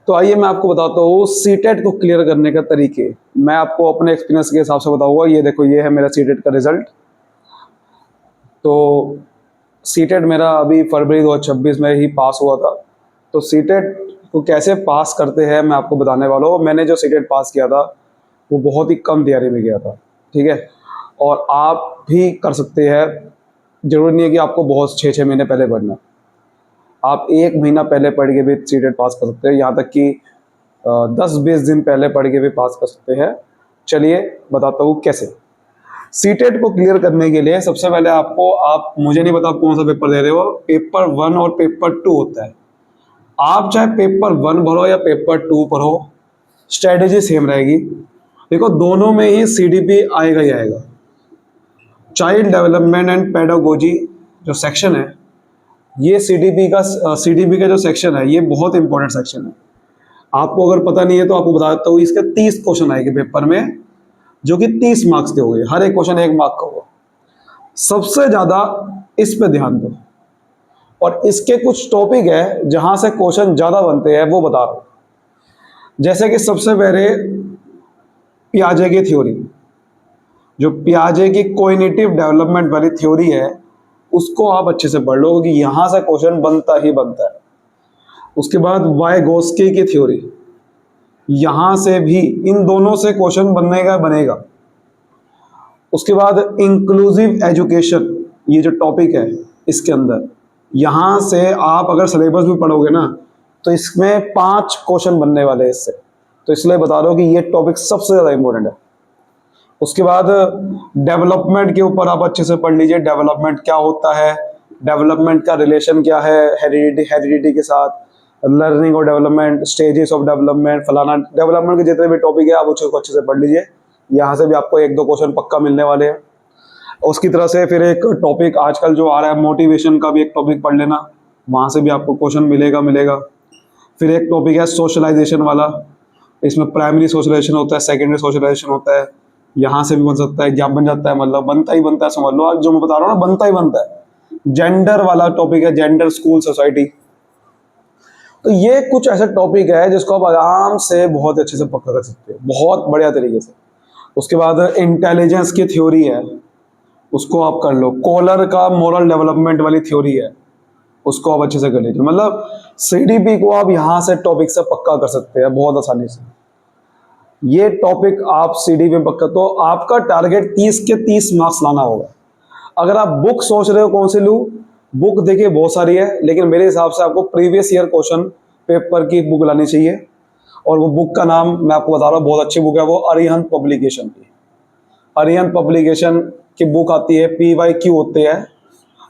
तो आइए मैं आपको बताता हूँ सीटेट को क्लियर करने का तरीके। मैं आपको अपने एक्सपीरियंस के हिसाब से बताऊंगा। ये देखो, ये है मेरा सीटेट का रिजल्ट। तो सीटेट मेरा अभी फरवरी 2026 में ही पास हुआ था। तो सीटेट को कैसे पास करते हैं मैं आपको बताने वाला हूँ। मैंने जो सीटेट पास किया था वो बहुत ही कम तैयारी में किया था, ठीक है। और आप भी कर सकते हैं। जरूरी नहीं है कि आपको बहुत 6-6 महीने पहले पढ़ना। आप 1 महीना पहले पढ़ के भी सीटेट पास कर सकते हैं, यहाँ तक कि 10-20 दिन पहले पढ़ के भी पास कर सकते हैं। चलिए बताता हूँ कैसे। सीटेट को क्लियर करने के लिए सबसे पहले आपको, आप मुझे नहीं पता आप कौन सा पेपर दे रहे हो, पेपर 1 और पेपर 2 होता है। आप चाहे पेपर 1 भरो या पेपर 2 भरो, स्ट्रेटेजी सेम रहेगी। देखो, दोनों में ही सीडीपी आएगा ही आएगा। चाइल्ड डेवलपमेंट एंड पेडागोजी जो सेक्शन है, ये सीडीपी का जो सेक्शन है ये बहुत इंपॉर्टेंट सेक्शन है। आपको अगर पता नहीं है तो आपको बता देता हूँ, इसके 30 क्वेश्चन आएंगे पेपर में, जो कि 30 मार्क्स के हो गए। हर एक क्वेश्चन 1 मार्क का होगा। सबसे ज्यादा इस पे ध्यान दो। और इसके कुछ टॉपिक है जहां से क्वेश्चन ज्यादा बनते हैं, वो बता रहा हूं। जैसे कि सबसे पहले पियाजे की थ्योरी, जो पियाजे की कोग्निटिव डेवलपमेंट वाली थ्योरी है, उसको आप अच्छे से पढ़ लो क्योंकि यहां से क्वेश्चन बनता ही बनता है। उसके बाद वाइगोस्की की थ्योरी, यहां से भी इन दोनों से क्वेश्चन बनेगा। उसके बाद इंक्लूसिव एजुकेशन, ये जो टॉपिक है इसके अंदर, यहां से आप अगर सिलेबस भी पढ़ोगे ना तो इसमें 5 क्वेश्चन बनने वाले हैं इससे। तो इसलिए बता रहा हूं कि ये टॉपिक सबसे ज्यादा इंपॉर्टेंट है। उसके बाद डेवलपमेंट के ऊपर आप अच्छे से पढ़ लीजिए। डेवलपमेंट क्या होता है, डेवलपमेंट का रिलेशन क्या है हेरिडिटी के साथ, लर्निंग और डेवलपमेंट, स्टेजेस ऑफ डेवलपमेंट, फलाना। डेवलपमेंट के जितने भी टॉपिक है आप उसको अच्छे से पढ़ लीजिए। यहाँ से भी आपको 1-2 क्वेश्चन पक्का मिलने वाले हैं। उसकी तरह से फिर एक टॉपिक आजकल जो आ रहा है, मोटिवेशन का भी एक टॉपिक पढ़ लेना, वहाँ से भी आपको क्वेश्चन मिलेगा। फिर एक टॉपिक है सोशलाइजेशन वाला, इसमें प्राइमरी सोशलाइजेशन होता है, सेकेंडरी सोशलाइजेशन होता है। यहाँ से भी बन सकता है, क्या बन जाता है, मतलब बनता ही बनता है, समझ लो। आज जो मैं बता रहा हूँ ना, बनता ही बनता है। जेंडर वाला टॉपिक है, जेंडर, स्कूल, सोसाइटी। तो ये कुछ ऐसा टॉपिक है जिसको आप आराम से बहुत अच्छे से पक्का कर सकते हो, बहुत बढ़िया तरीके से। उसके बाद इंटेलिजेंस की थ्योरी है, उसको आप कर लो। कॉलर का मोरल डेवलपमेंट वाली थ्योरी है, उसको आप अच्छे से कर लीजिए। मतलब सीडीपी को आप यहाँ से टॉपिक से पक्का कर सकते हैं बहुत आसानी से। ये टॉपिक आप सीडीपी में पक्का, तो आपका टारगेट 30 के 30 मार्क्स लाना होगा। अगर आप बुक सोच रहे हो कौन सी लूँ, बुक देखिए बहुत सारी है, लेकिन मेरे हिसाब से आपको प्रीवियस ईयर क्वेश्चन पेपर की बुक लानी चाहिए। और वो बुक का नाम मैं आपको बता रहा हूँ, बहुत अच्छी बुक है वो, अरिहंत पब्लिकेशन की। अरिहंत पब्लिकेशन की बुक आती है, PYQ होते हैं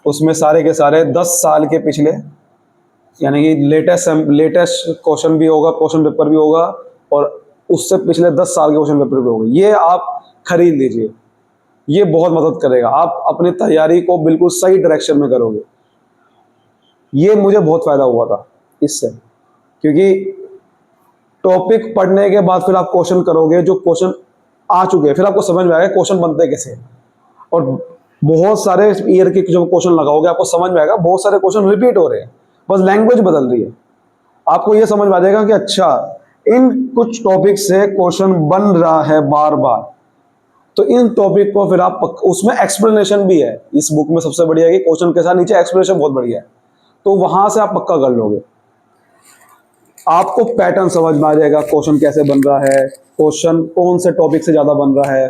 उसमें, सारे के सारे 10 साल के पिछले, यानी कि लेटेस्ट क्वेश्चन भी होगा, क्वेश्चन पेपर भी होगा, और उससे पिछले 10 साल के क्वेश्चन पेपर भी होंगे। ये आप खरीद लीजिए, ये बहुत मदद करेगा। आप अपनी तैयारी को बिल्कुल सही डायरेक्शन में करोगे। ये मुझे बहुत फायदा हुआ था इससे, क्योंकि टॉपिक पढ़ने के बाद फिर आप क्वेश्चन करोगे, जो क्वेश्चन आ चुके हैं, फिर आपको समझ में आएगा क्वेश्चन बनते कैसे। और बहुत सारे ईयर के जो क्वेश्चन लगाओगे आपको समझ में आएगा, बहुत सारे क्वेश्चन रिपीट हो रहे हैं, बस लैंग्वेज बदल रही है। आपको ये समझ में आ जाएगा कि अच्छा, इन कुछ टॉपिक से क्वेश्चन बन रहा है बार बार। तो इन टॉपिक को फिर आप उसमें एक्सप्लेनेशन भी है इस बुक में। सबसे बढ़िया है कि क्वेश्चन के साथ नीचे एक्सप्लेनेशन बहुत बढ़िया है, तो वहां से आप पक्का कर लोगे। आपको पैटर्न समझ में आ जाएगा, क्वेश्चन कैसे बन रहा है, क्वेश्चन कौन से टॉपिक से ज्यादा बन रहा है,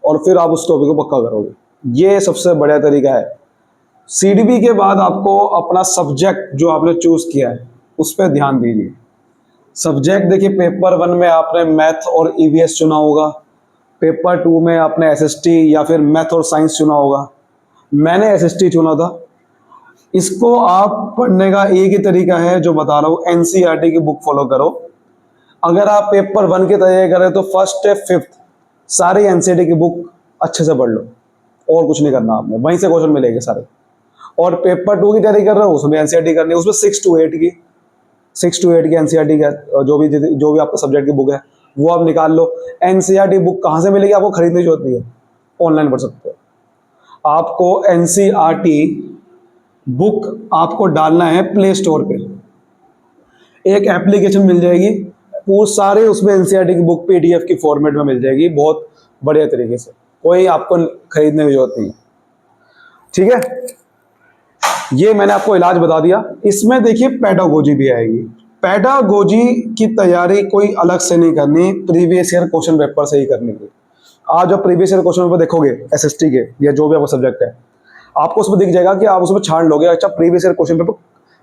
और फिर आप उस टॉपिक को पक्का करोगे। ये सबसे बढ़िया तरीका है। सीडीपी के बाद आपको अपना सब्जेक्ट जो आपने चूज किया है उस पर ध्यान दीजिए। सब्जेक्ट देखिए, पेपर 1 में आपने मैथ और ईवीएस चुना होगा, पेपर 2 में आपने एसएसटी या फिर मैथ और साइंस चुना होगा। मैंने एसएसटी चुना था। इसको आप पढ़ने का एक ही तरीका है जो बता रहा हूँ, एनसीईआरटी की बुक फॉलो करो। अगर आप पेपर 1 की तैयारी करें तो फर्स्ट से 5th सारी एनसीईआरटी की बुक अच्छे से पढ़ लो, और कुछ नहीं करना आपने, वहीं से क्वेश्चन मिलेंगे सारे। और पेपर 2 की तैयारी कर रहे हो, उसमें एनसीईआरटी करनी है, उसमें 6 to 8 की एनसीईआरटी का जो भी आपका सब्जेक्ट की बुक है वो आप निकाल लो। एनसीईआरटी बुक कहाँ से मिलेगी, आपको खरीदने की जरूरत नहीं है, ऑनलाइन पढ़ सकते हो। आपको एनसीईआरटी बुक आपको डालना है प्ले स्टोर पे। एक एप्लीकेशन मिल जाएगी, पूरे सारे उसमें एनसीईआरटी की बुक पीडीएफ की फॉर्मेट में मिल जाएगी, बहुत बढ़िया तरीके से, कोई आपको खरीदने की जरूरत नहीं है। ठीक है, ये मैंने आपको इलाज बता दिया। इसमें देखिए पेडागोजी भी आएगी। पेडागोजी की तैयारी कोई अलग से नहीं करनी, प्रीवियस ईयर क्वेश्चन पेपर से ही करनी है। आज जब प्रीवियस ईयर क्वेश्चन पेपर देखोगे एसएसटी के या जो भी आपका सब्जेक्ट है, आपको उसमें दिख जाएगा कि आप उसमें छान लोगे, अच्छा प्रीवियस ईयर क्वेश्चन पेपर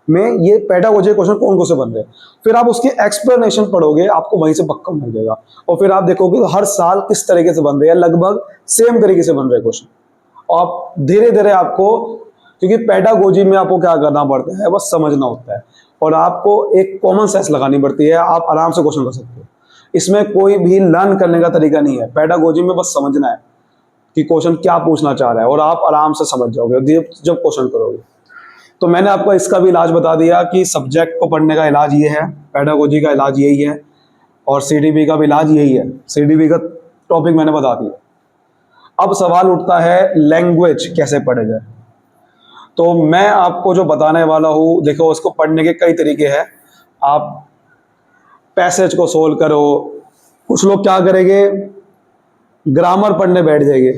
में ये पेडागोजी क्वेश्चन कौन कौन से बन रहे हैं, फिर आप उसकी एक्सप्लेनेशन पढ़ोगे, आपको वहीं से पक्का मिल जाएगा। और फिर आप देखोगे हर साल किस तरीके से बन रहे हैं, लगभग सेम तरीके से बन रहे हैं क्वेश्चन। आप धीरे धीरे आपको, क्योंकि पेडागोजी में आपको क्या करना पड़ता है, बस समझना होता है और आपको एक कॉमन सेंस लगानी पड़ती है, आप आराम से क्वेश्चन कर सकते हो। इसमें कोई भी लर्न करने का तरीका नहीं है, पेडागोजी में बस समझना है कि क्वेश्चन क्या पूछना चाह रहा है और आप आराम से समझ जाओगे जब क्वेश्चन करोगे। तो मैंने आपको इसका भी इलाज बता दिया कि सब्जेक्ट को पढ़ने का इलाज ये है, पेडागोजी का इलाज यही है और सीडीपी का भी इलाज यही है। सीडीपी का टॉपिक मैंने बता दिया। अब सवाल उठता है लैंग्वेज कैसे पढ़े जाए। तो मैं आपको जो बताने वाला हूँ, देखो उसको पढ़ने के कई तरीके हैं। आप पैसेज को सोल्व करो, कुछ लोग क्या करेंगे, ग्रामर पढ़ने बैठ जाएंगे,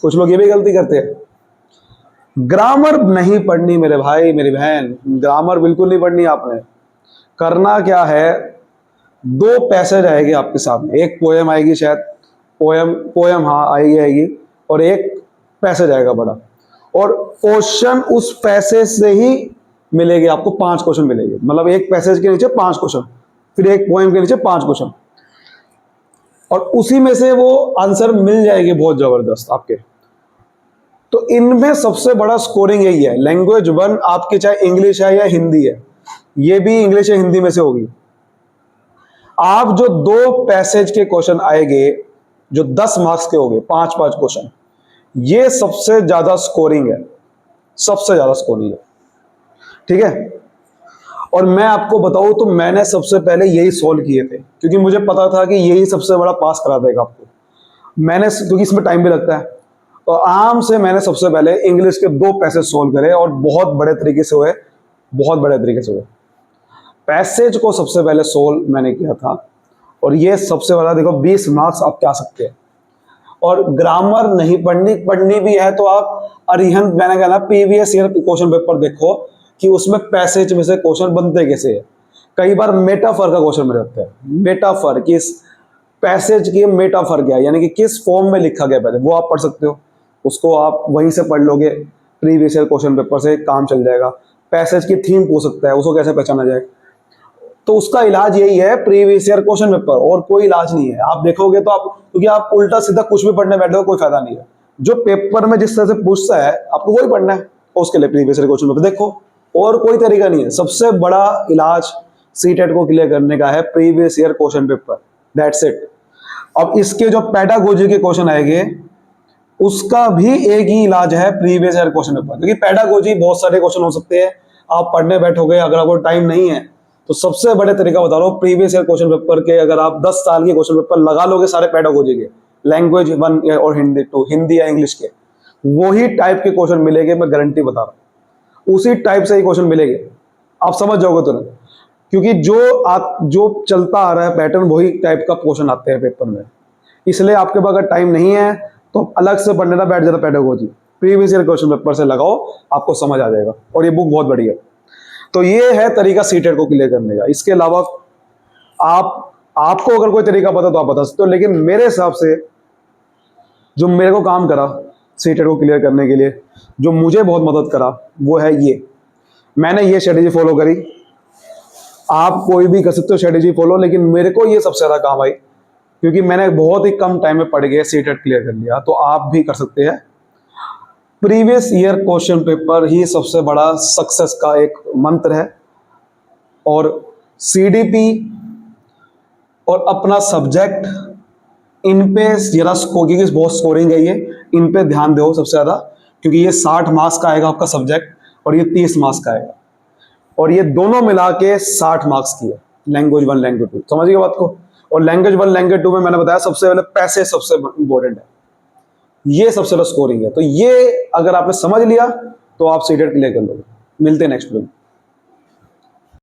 कुछ लोग ये भी गलती करते हैं। ग्रामर नहीं पढ़नी मेरे भाई मेरी बहन, ग्रामर बिल्कुल नहीं पढ़नी आपने। करना क्या है, दो पैसेज आएगी आपके सामने, एक पोएम आएगी शायद, पोएम हाँ आएगी और एक पैसेज आएगा बड़ा, और क्वेश्चन उस पैसेज से ही मिलेंगे आपको। 5 क्वेश्चन मिलेंगे, मतलब एक पैसेज के नीचे 5 क्वेश्चन, फिर एक पोएम के नीचे 5 क्वेश्चन, और उसी में से वो आंसर मिल जाएगी बहुत जबरदस्त आपके। तो इनमें सबसे बड़ा स्कोरिंग यही है। लैंग्वेज 1 आपकी चाहे इंग्लिश है या हिंदी है, ये भी इंग्लिश या हिंदी में से होगी। आप जो 2 पैसेज के क्वेश्चन आएंगे, जो 10 मार्क्स के होंगे, 5-5 क्वेश्चन, ये सबसे ज्यादा स्कोरिंग है, सबसे ज्यादा स्कोरिंग है। ठीक है, और मैं आपको बताऊं तो मैंने सबसे पहले यही सोल्व किए थे, क्योंकि मुझे पता था कि यही सबसे बड़ा पास करा देगा आपको। मैंने, क्योंकि इसमें टाइम भी लगता है, तो आराम से मैंने सबसे पहले इंग्लिश के 2 पैसेज सोल्व करे और बहुत बड़े तरीके से हुए, बहुत बड़े तरीके से हुए। पैसेज को सबसे पहले सोल्व मैंने किया था, और ये सबसे बड़ा, देखो 20 मार्क्स आप क्या सकते हैं। और ग्रामर नहीं पढ़नी भी है तो आप अरिहंत, मैंने कहा ना, प्रीवियस ईयर क्वेश्चन पेपर देखो कि उसमें पैसेज में से क्वेश्चन बनते कैसे है। कई बार मेटाफर का क्वेश्चन में रहता है, मेटाफर, किस पैसेज की मेटाफर क्या है, यानी कि किस फॉर्म में लिखा गया पहले, वो आप पढ़ सकते हो। उसको आप वहीं से पढ़ लोगे, प्रीवियस ईयर क्वेश्चन पेपर से काम चल जाएगा। पैसेज की थीम पूछ सकता है, उसको कैसे पहचाना जाए। तो उसका इलाज यही है, प्रीवियस ईयर क्वेश्चन पेपर, और कोई इलाज नहीं है। आप देखोगे तो आप, क्योंकि आप उल्टा सीधा कुछ भी पढ़ने बैठोगे कोई फायदा नहीं है। जो पेपर में जिस तरह से पूछता है आपको वही पढ़ना है, उसके लिए प्रीवियस ईयर क्वेश्चन पेपर देखो, और कोई तरीका नहीं है। सबसे बड़ा इलाज सीटेट को क्लियर करने का है previous year question paper, that's it. अब इसके जो पेडागोजी के क्वेश्चन आएंगे, उसका भी एक ही इलाज है, प्रीवियस ईयर क्वेश्चन पेपर। क्योंकि पेडागोजी बहुत सारे क्वेश्चन हो सकते हैं, आप पढ़ने बैठोगे, अगर आपको टाइम नहीं है तो सबसे बड़े तरीका बता रहा हूं, प्रीवियस ईयर क्वेश्चन पेपर के अगर आप 10 साल के क्वेश्चन पेपर लगा लोगे सारे पेडागोजी के, लैंग्वेज 1 और हिंदी 2, हिंदी या इंग्लिश के, वही टाइप के क्वेश्चन मिलेंगे, मैं गारंटी बता रहा हूं, उसी टाइप से ही क्वेश्चन मिलेंगे, आप समझ जाओगे तुरंत। क्योंकि जो चलता आ रहा है पैटर्न, वही टाइप का क्वेश्चन आते हैं पेपर में। इसलिए आपके पास अगर टाइम नहीं है तो अलग से पढ़ने ना बैठ जाता pedagogy, previous year question paper से लगाओ, आपको समझ आ जाएगा, और ये बुक बहुत बढ़िया है। तो ये है तरीका सीटेट को क्लियर करने का। इसके अलावा आपको अगर कोई तरीका पता तो आप बता सकते हो, लेकिन मेरे हिसाब से जो मेरे को काम करा सीटेट को क्लियर करने के लिए, जो मुझे बहुत मदद करा, वो है ये, मैंने ये स्ट्रेटेजी फॉलो करी। आप कोई भी कर सकते हो स्ट्रेटेजी फॉलो, लेकिन मेरे को ये सबसे ज्यादा काम आई, क्योंकि मैंने बहुत ही कम टाइम में पढ़ के सीटेट क्लियर कर लिया। तो आप भी कर सकते हैं। प्रीवियस ईयर क्वेश्चन पेपर ही सबसे बड़ा सक्सेस का एक मंत्र है, और सीडीपी और अपना सब्जेक्ट, इन पे जरा क्योंकि बहुत स्कोरिंग है ये, इन पे ध्यान दो सबसे ज्यादा, क्योंकि ये 60 मार्क्स का आएगा आपका सब्जेक्ट, और ये 30 मार्क्स का आएगा, और ये दोनों मिला के 60 मार्क्स की है, लैंग्वेज 1 लैंग्वेज 2, समझिए बात को। और लैंग्वेज 1 लैंग्वेज 2 में मैंने बताया सबसे पहले पैसे सबसे इंपॉर्टेंट है, ये सबसे ज्यादा स्कोरिंग है। तो ये अगर आपने समझ लिया तो आप सीटेट क्लियर कर लोगे। मिलते हैं नेक्स्ट वीडियो में।